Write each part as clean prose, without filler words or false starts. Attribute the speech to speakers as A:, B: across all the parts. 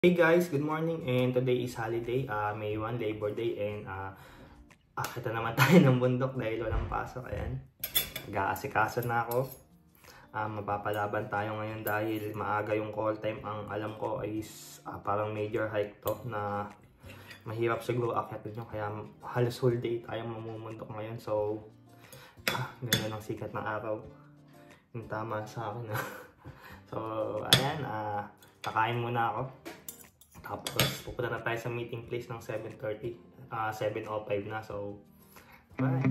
A: Hey guys, good morning, and today is holiday, May 1, Labor Day, and akita naman tayo ng bundok dahil walang pasok. Ayan, nag-aasikaso na ako. Mapapalaban tayo ngayon dahil maaga yung call time. Ang alam ko is parang major hike to na mahirap siguro akitin nyo, kaya halos whole day tayo mamumundok ngayon. So, ganda ng sikat ng araw, yung tama sa akin. So, ayan, kakain muna ako. Tapos pupunta na tayo sa meeting place ng 7:30, 7:05 na. So, bye!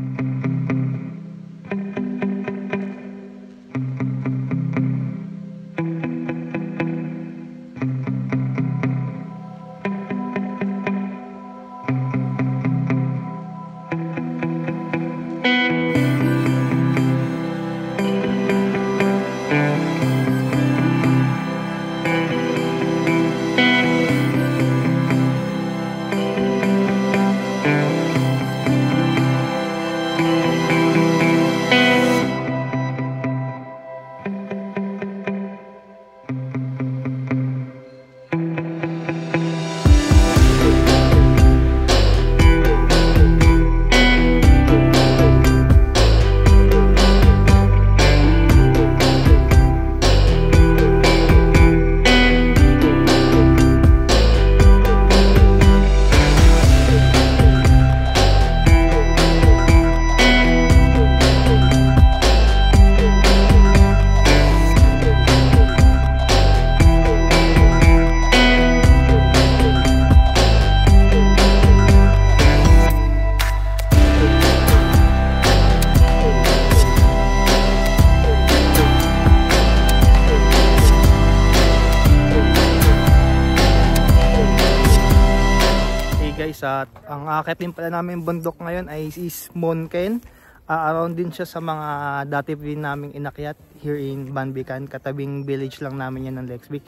A: At ang akit din pala namin bundok ngayon ay is Monken. Around din siya sa mga dati din naming inakyat here in Banbican. Katabing village lang namin yan ng Lexvic.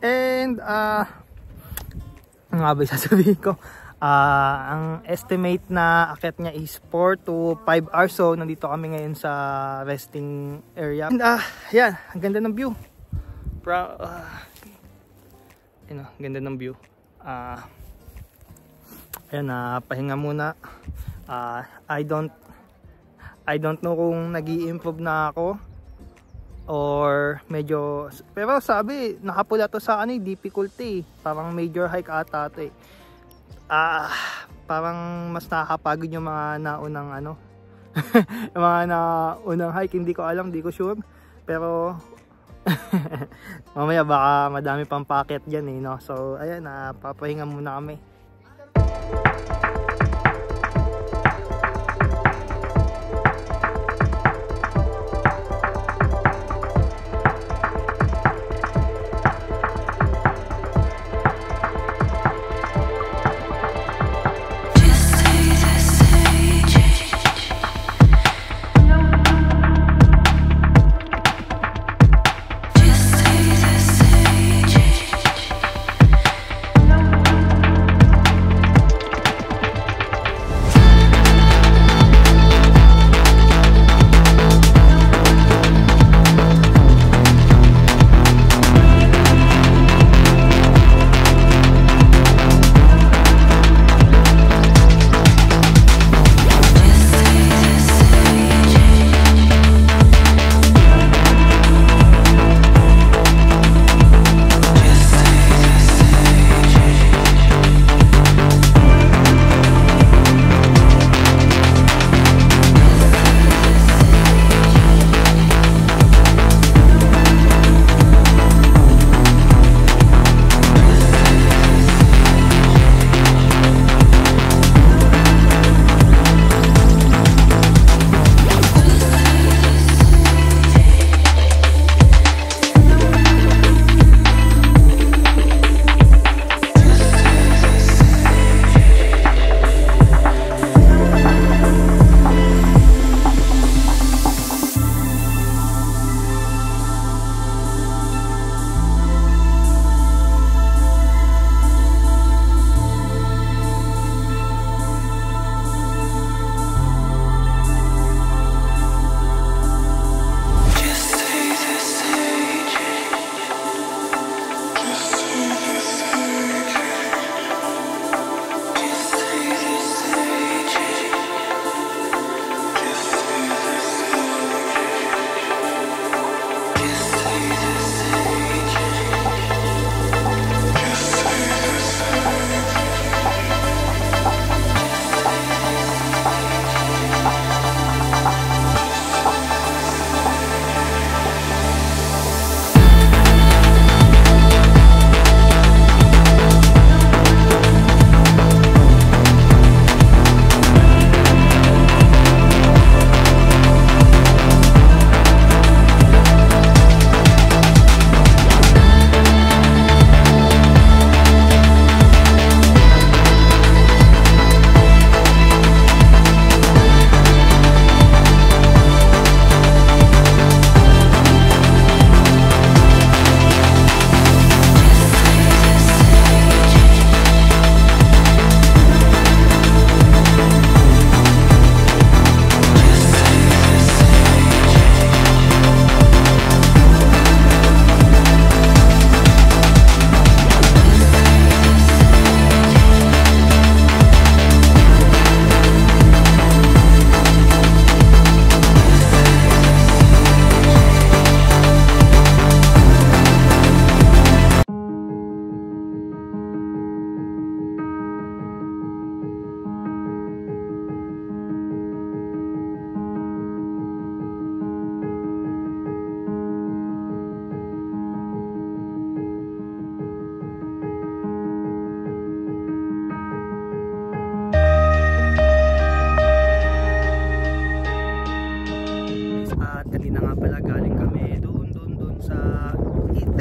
A: And ang nga ba sasabihin ko, ang estimate na akit niya is 4 to 5 hours. So nandito kami ngayon sa resting area. And yan, ang ganda ng view. Ganda ng view. Ayan, pahinga muna. I don't know kung nag-i-improve na ako or medyo, pero sabi nakapula to sa difficulty. Parang major hike ata to eh. Parang mas nakakapagod yung mga naunang yung mga naunang hike. Hindi ko alam, hindi ko sure, pero mamaya baka madami pang packet dyan eh, no? So ayan, papahinga muna kami.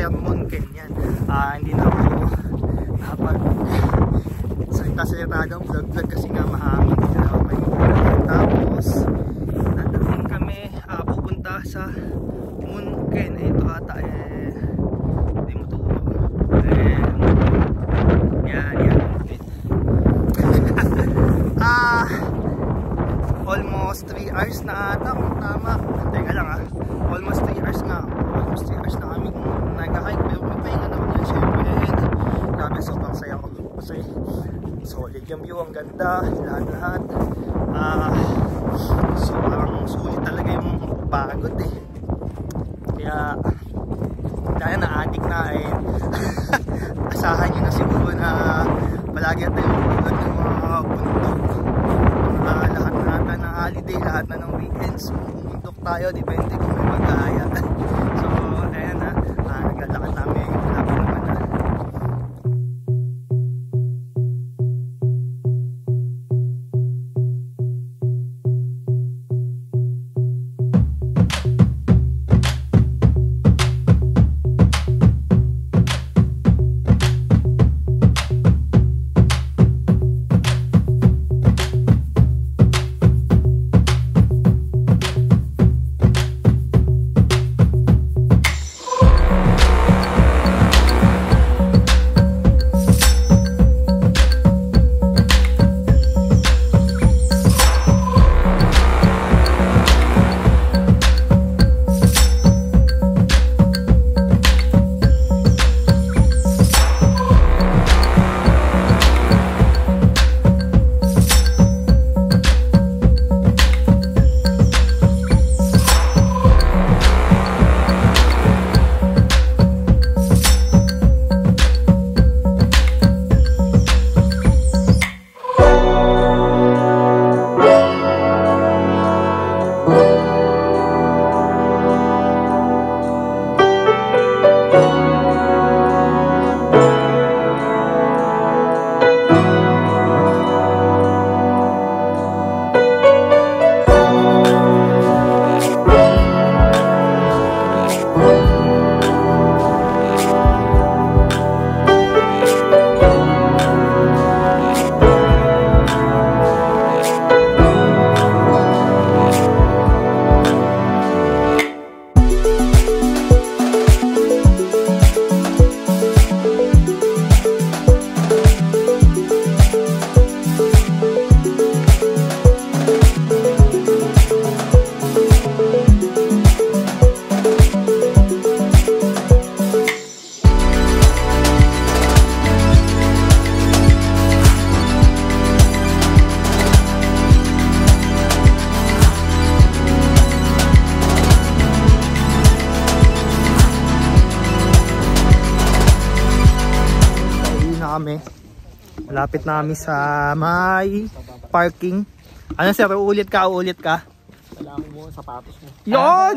A: Monken yan. Hindi na ako dapat salita-salita daw vlog kasi nga mahangin, hindi na ako may tapos nandun kami pupunta sa Monken. Ito ata hindi mo to yan almost 3 hours na ata kung tama. Teka lang almost 3 hours na kami nag-hike, pero may pahinga na ako dyan syempre. Grabe, sobrang saya ko kasi solid yung view, ang ganda, lahat sobrang sulit talaga yung pagod kaya na-addict na asahan nyo na siguro na palagi at tayong tulad ng mga bundok, lahat na ng holiday, lahat na ng weekends bundok tayo, depende kung may mag-aaya. So ayan naglalakad namin, lapit naman kami. Malapit na kami sa may parking. Ano sir, uulit ka?
B: Kailangan mo sapatos mo.
A: Yon!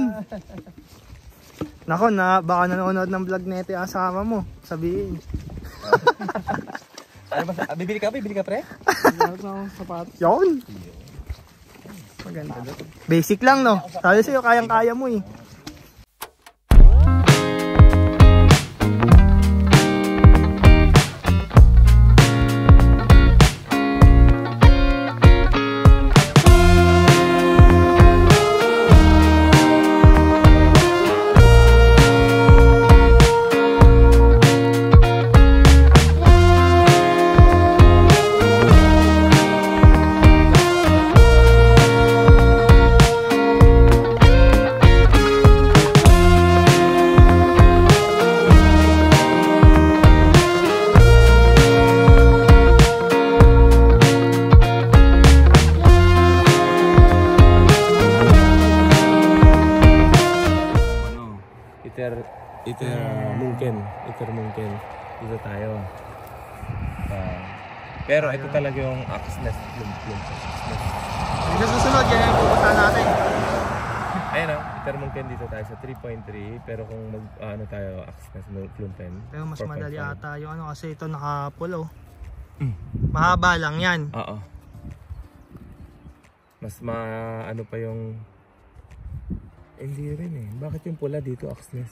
A: Nako na, baka nanonood ng vlog nito yung asama mo. Sabihin.
B: Bibili ka pre? Sapatos.
A: Yon! Maganda. Basic lang no? Sabi sa'yo, kayang-kaya mo eh.
B: Itermungken. Dito tayo. Pero ito talaga yung Axnes Plum.
A: Sa susunod, yan yung pupunta natin.
B: Ayun Itermungken dito tayo sa 3.3. Pero kung ano tayo, Axnes Plum.
A: Pero mas madali ata yung ano kasi ito nakapulo. Mahaba lang yan.
B: Oo. Mas ano pa yung... Hindi rin eh. Bakit yung pula dito, Axnes?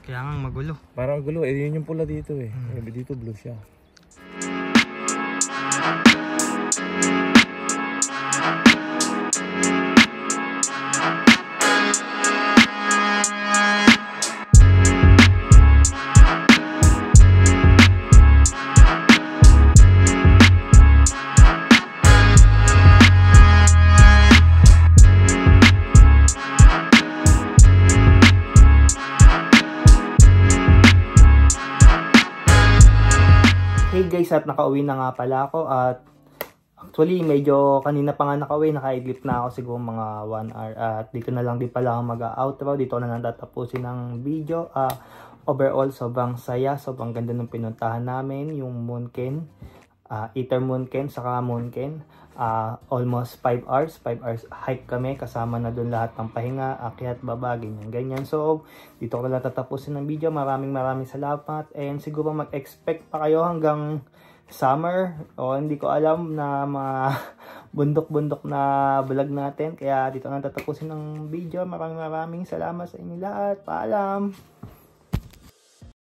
A: Kaya nga magulo.
B: Parang gulo, yun yung pula dito eh. Dito blue siya.
A: Hey guys, at nakauwi na nga pala ako at actually medyo kanina pa nga nakauwi, naka-idlip na ako siguro mga 1 hour at dito na lang din pala ako mag-outro, dito na lang tatapusin ng video. Overall sobrang saya, sobrang ganda ng pinuntahan namin, yung Moonken, Ether Moonken saka Moonken. Almost 5 hours hike kami, kasama na dun lahat ng pahinga, akyat, baba, ganyan. So, dito ko na tatapusin ng video. Maraming salamat and siguro mag-expect pa kayo hanggang summer o hindi ko alam na mga bundok-bundok na vlog natin. Kaya dito na tatapusin ng video. Maraming salamat sa inyo lahat. Paalam!